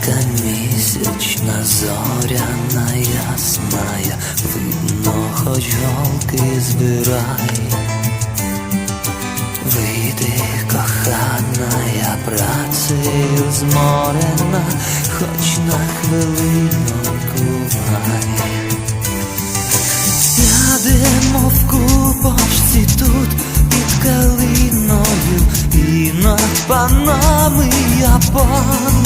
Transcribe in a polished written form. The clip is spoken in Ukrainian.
Зірка місячна, зоряна, ясная, видно, хоч голки збирай. Вийди, коханая, працею зморена, хоч на хвилинку гай. Сядемо в купочці тут під калиною, і над панами я пан.